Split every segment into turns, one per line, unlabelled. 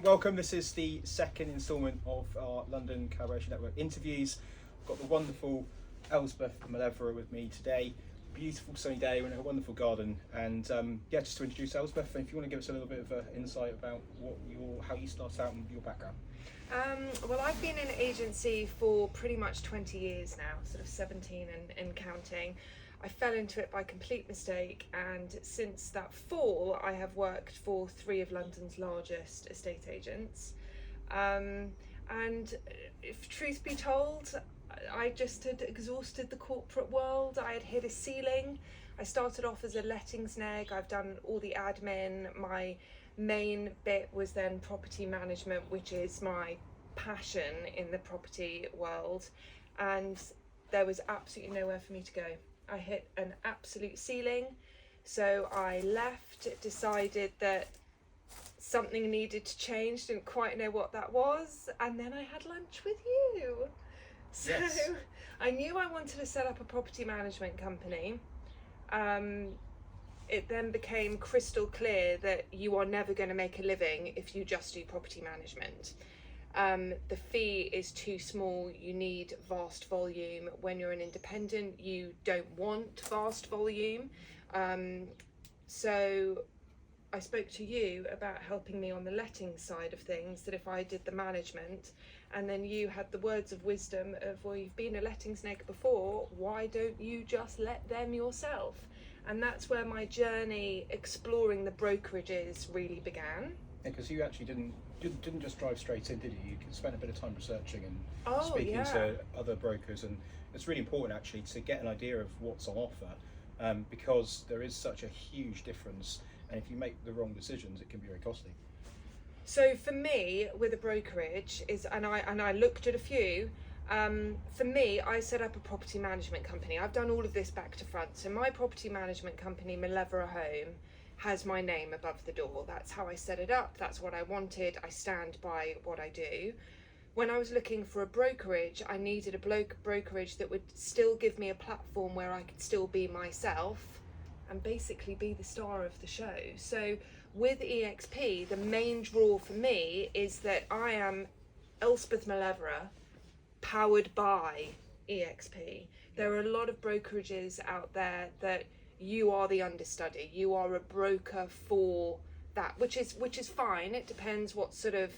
Welcome. This is the second instalment of our London Collaboration Network interviews. I've got the wonderful Elspeth Malevola with me today. Beautiful sunny day, we're in a wonderful garden, and just to introduce Elspeth, if you want to give us a little bit of insight about how you start out and your background.
Well, I've been in agency for pretty much 20 years now, sort of 17 and counting. I fell into it by complete mistake, and since that fall I have worked for 3 of London's largest estate agents. And if truth be told, I just had exhausted the corporate world. I had hit a ceiling. I started off as a lettings neg. I've done all the admin. My main bit was then property management, which is my passion in the property world, and there was absolutely nowhere for me to go. I hit an absolute ceiling, so I left, decided that something needed to change, didn't quite know what that was, and then I had lunch with you. So yes. I knew I wanted to set up a property management company. It then became crystal clear that you are never going to make a living if you just do property management. The fee is too small, you need vast volume. When you're an independent, you don't want vast volume. So I spoke to you about helping me on the letting side of things, that if I did the management, and then you had the words of wisdom of, well, you've been a lettings neg before, why don't you just let them yourself? And that's where my journey exploring the brokerages really began.
Because you actually didn't just drive straight in, did you? You spent a bit of time researching and speaking to other brokers, and it's really important actually to get an idea of what's on offer, because there is such a huge difference, and if you make the wrong decisions, it can be very costly.
So for me, with a brokerage, and I looked at a few. For me, I set up a property management company. I've done all of this back to front. So my property management company, Malevola Home, has my name above the door. That's how I set it up. That's what I wanted. I stand by what I do. When I was looking for a brokerage, I needed a brokerage that would still give me a platform where I could still be myself and basically be the star of the show. So with EXP, the main draw for me is that I am Elspeth Malevola, powered by EXP. There are a lot of brokerages out there that you are the understudy, you are a broker for that, which is fine. It depends what sort of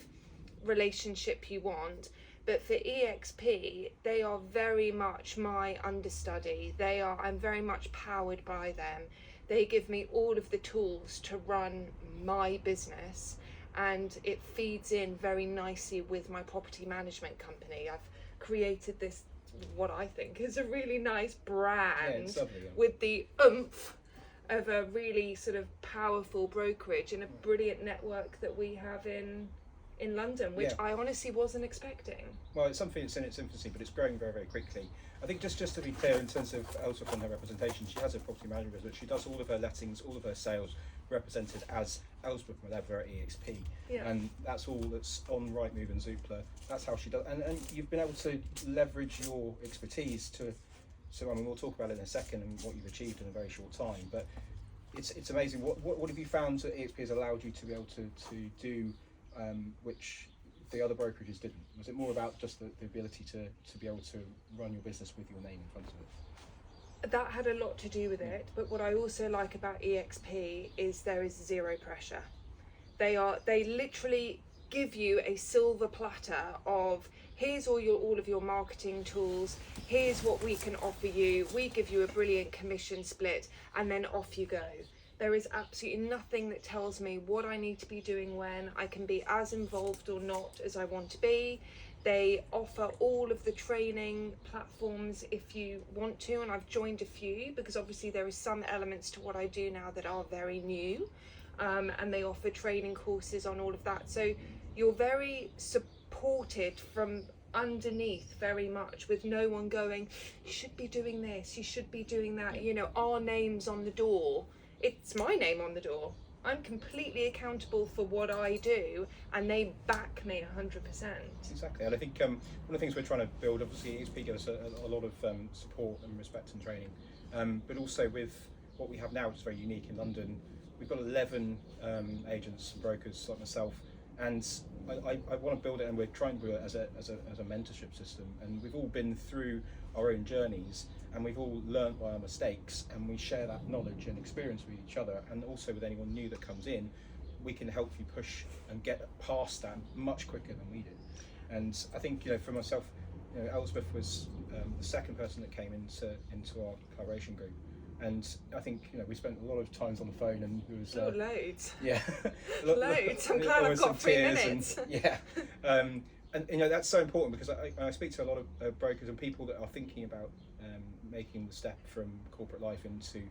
relationship you want, but for EXP, they are very much my understudy. I'm very much powered by them. They give me all of the tools to run my business, and it feeds in very nicely with my property management company. I've created this, what I think is a really nice brand, with the oomph of a really sort of powerful brokerage and a brilliant network that we have in London, which I honestly wasn't expecting.
Well, it's something that's in its infancy, but it's growing very, very quickly. I think just to be clear, in terms of Elspeth and her representation, she has a property management business. She does all of her lettings, all of her sales represented as Elspeth Malevola at EXP, and that's all that's on Rightmove and Zoopla. That's how she does, and you've been able to leverage your expertise to. So I mean, we'll talk about it in a second and what you've achieved in a very short time. But it's amazing. What have you found that EXP has allowed you to be able to do, which the other brokerages didn't? Was it more about just the ability to be able to run your business with your name in front of it?
That had a lot to do with it, but what I also like about EXP is there is zero pressure. They literally give you a silver platter of, here's all of your marketing tools, here's what we can offer you, we give you a brilliant commission split, and then off you go. There is absolutely nothing that tells me what I need to be doing when. I can be as involved or not as I want to be. They offer all of the training platforms if you want to, and I've joined a few because obviously there are some elements to what I do now that are very new, and they offer training courses on all of that. So you're very supported from underneath very much, with no one going, you should be doing this, you should be doing that, our name's on the door. It's my name on the door. I'm completely accountable for what I do, and they back me 100%.
Exactly, and I think one of the things we're trying to build, obviously, EXP gives us a lot of support and respect and training, but also with what we have now, which is very unique in London, we've got 11 agents and brokers like myself, and I want to build it, and we're trying to build it as a mentorship system. And we've all been through our own journeys, and we've all learned by our mistakes, and we share that knowledge and experience with each other, and also with anyone new that comes in. We can help you push and get past that much quicker than we did. And I think, for myself, Elspeth was the second person that came into our collaboration group. And I think we spent a lot of times on the phone, and it was
loads.
Yeah,
Loads. I'm glad I've got 3 minutes.
And that's so important, because I speak to a lot of brokers and people that are thinking about making the step from corporate life into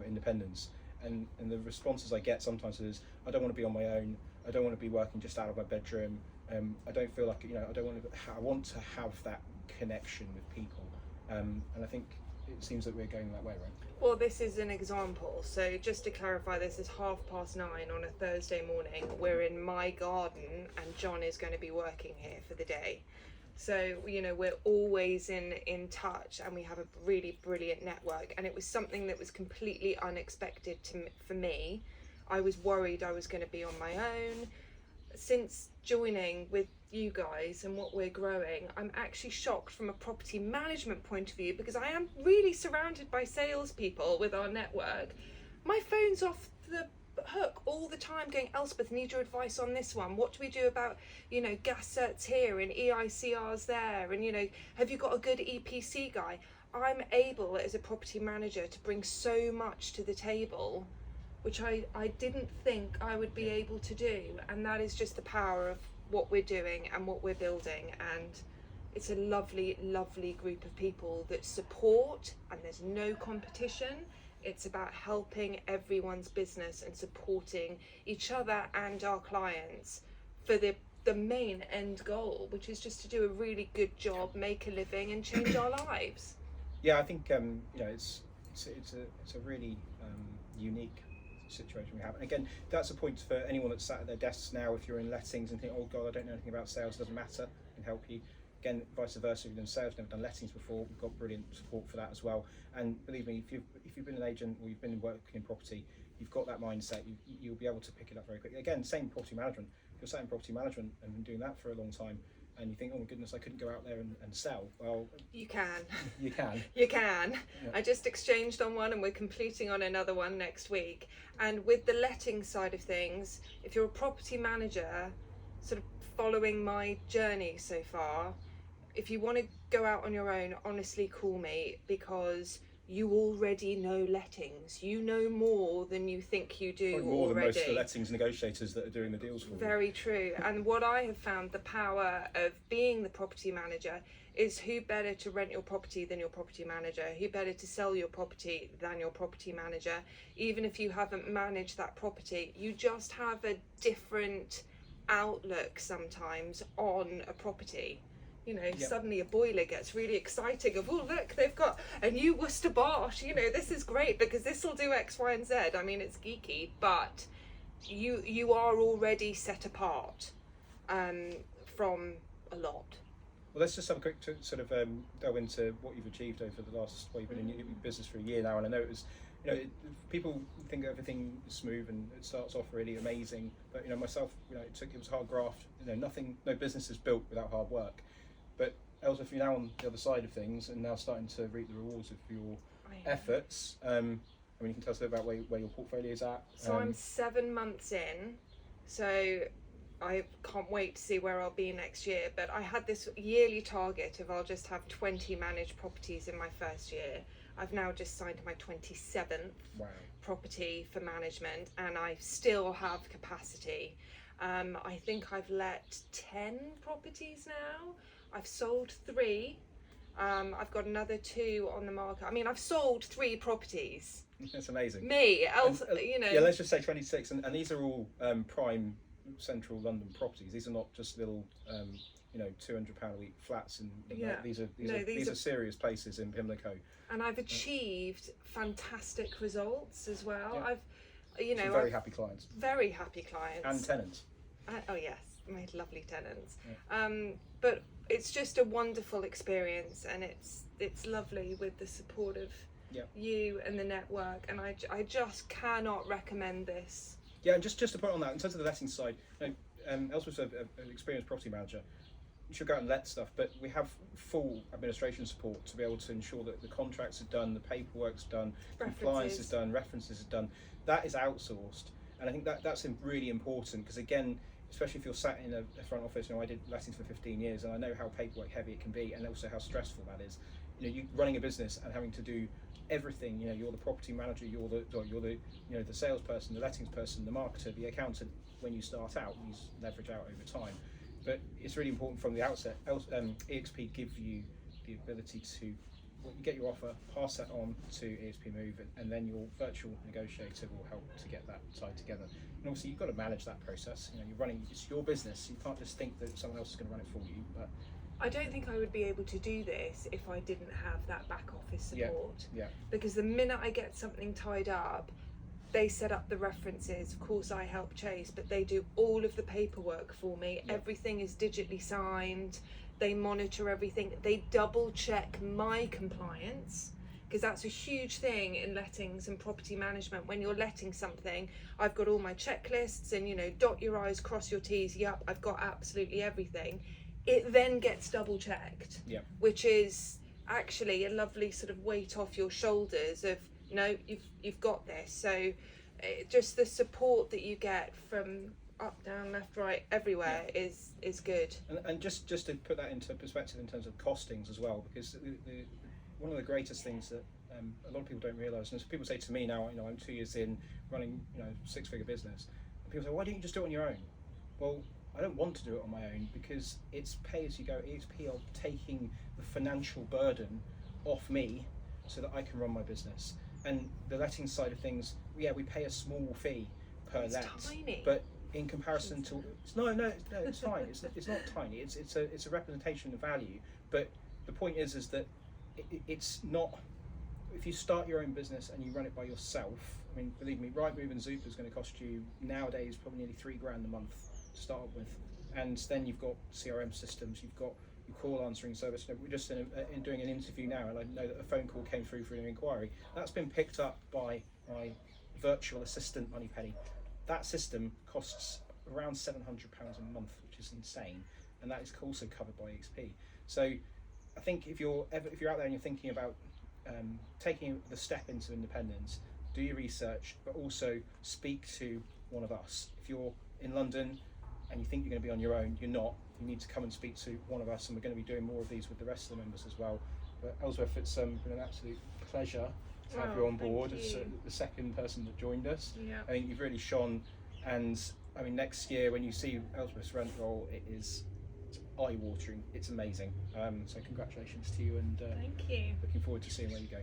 independence. And the responses I get sometimes is, I don't want to be on my own. I don't want to be working just out of my bedroom. I don't feel like I want to have that connection with people. And I think it seems that we're going that way, right?
Well, this is an example. So just to clarify, this is 9:30 on a Thursday morning. We're in my garden, and John is going to be working here for the day. So, we're always in touch, and we have a really brilliant network. And it was something that was completely unexpected for me. I was worried I was going to be on my own. Since joining with you guys and what we're growing, I'm actually shocked from a property management point of view, because I am really surrounded by salespeople with our network. My phone's off the hook all the time going, Elspeth, need your advice on this one. What do we do about, gas certs here and EICRs there? And, have you got a good EPC guy? I'm able as a property manager to bring so much to the table, which I didn't think I would be able to do. And that is just the power of what we're doing and what we're building. And it's a lovely, lovely group of people that support, and there's no competition. It's about helping everyone's business and supporting each other and our clients for the main end goal, which is just to do a really good job, make a living, and change our lives.
Yeah, I think it's a really unique situation we have. And again, that's a point for anyone that's sat at their desks now. If you're in lettings and think, oh God, I don't know anything about sales, it doesn't matter, I can help you. Again, vice versa, if you've done sales, never done lettings before, we've got brilliant support for that as well. And believe me, if you've been an agent or you've been working in property, you've got that mindset, you'll be able to pick it up very quickly. Again, same property management. If you're sat in property management and been doing that for a long time, and you think, oh my goodness, I couldn't go out there and sell. Well,
you can.
You can.
You can.
Yeah.
I just exchanged on one, and we're completing on another one next week. And with the letting side of things, if you're a property manager, sort of following my journey so far, if you want to go out on your own, honestly call me, because you already know lettings. You know more than you think you do.
Probably more
already.
than most of the lettings negotiators that are doing the deals for you.
Very true. And what I have found, the power of being the property manager, is who better to rent your property than your property manager? Who better to sell your property than your property manager? Even if you haven't managed that property, you just have a different outlook sometimes on a property.
Yep.
Suddenly a boiler gets really exciting of, oh look, they've got a new Worcester Bosch, this is great because this will do X, Y and Z. I mean, it's geeky, but you are already set apart from a lot.
Well, let's just have a quick sort of delve into what you've achieved over the last, you've been in your business for a year now, and I know it was, people think everything is smooth and it starts off really amazing, but myself, it was hard graft. No business is built without hard work. But Elspeth, you're now on the other side of things and now starting to reap the rewards of your efforts. You can tell us a bit about where your portfolio is at.
So I'm 7 months in, so I can't wait to see where I'll be next year. But I had this yearly target of I'll just have 20 managed properties in my first year. I've now just signed my 27th property for management, and I still have capacity. I think I've let 10 properties now. I've sold 3. I've got another 2 on the market. I mean, I've sold 3 properties.
That's amazing.
Yeah,
let's just say 26, and these are all prime central London properties. These are not just little, £200 a week flats. These are serious places in Pimlico.
And I've achieved fantastic results as well.
Yeah.
I've,
very happy clients.
Very happy clients.
And tenants.
Oh yes, my lovely tenants.
Yeah.
But it's just a wonderful experience, and it's lovely with the support of you and the network, and I just cannot recommend this.
Yeah, and just to put on that, in terms of the letting side, Ellsworth's an experienced property manager. She'll go out and let stuff, but we have full administration support to be able to ensure that the contracts are done, the paperwork's done, compliance is done, references are done. That is outsourced, and I think that's really important, because again, especially if you're sat in a front office, I did lettings for 15 years, and I know how paperwork heavy it can be, and also how stressful that is. You running a business and having to do everything. You're the property manager, you're the the salesperson, the lettings person, the marketer, the accountant. When you start out, you leverage out over time. But it's really important from the outset. EXP give you the ability to, you get your offer, pass that on to EXP Move, and then your virtual negotiator will help to get that tied together. And obviously you've got to manage that process. You're running, it's your business. You can't just think that someone else is going to run it for you. But
I don't think I would be able to do this if I didn't have that back office support.
Yeah.
Because the minute I get something tied up, they set up the references. Of course, I help chase, but they do all of the paperwork for me.
Yeah.
Everything is digitally signed. They monitor everything. They double check my compliance, because that's a huge thing in lettings and property management. When you're letting something, I've got all my checklists and, dot your I's, cross your T's. Yep, I've got absolutely everything. It then gets double checked, which is actually a lovely sort of weight off your shoulders of, no, you've got this. So just the support that you get from up, down, left, right, everywhere is good.
And just to put that into perspective in terms of costings as well, because one of the greatest things that a lot of people don't realise, and people say to me now, I'm 2 years in running, 6-figure business, and people say, why don't you just do it on your own? Well, I don't want to do it on my own, because it's pay as you go. EXP are taking the financial burden off me so that I can run my business. And the letting side of things, we pay a small fee per let,
tiny.
but in comparison to no, it's fine. It's not tiny. It's a representation of value. But the point is that it's not. If you start your own business and you run it by yourself, I mean, believe me, Rightmove and Zoop is going to cost you nowadays probably nearly $3,000 a month to start with, and then you've got CRM systems, you've got your call answering service. We're just in doing an interview now, and I know that a phone call came through for an inquiry. That's been picked up by my virtual assistant, Moneypenny. That system costs around £700 a month, which is insane, and that is also covered by EXP. So I think if you're out there and you're thinking about taking the step into independence, do your research, but also speak to one of us. If you're in London and you think you're going to be on your own, you're not. You need to come and speak to one of us, and we're going to be doing more of these with the rest of the members as well. But Ellsworth, it's been an absolute pleasure to have you on board as the second person that joined us.
Yeah.
I think you've really shone, and I mean, next year when you see Ellsworth's rent roll, it's eye-watering. It's amazing. So congratulations to you, and
thank you.
Looking forward to seeing where you go.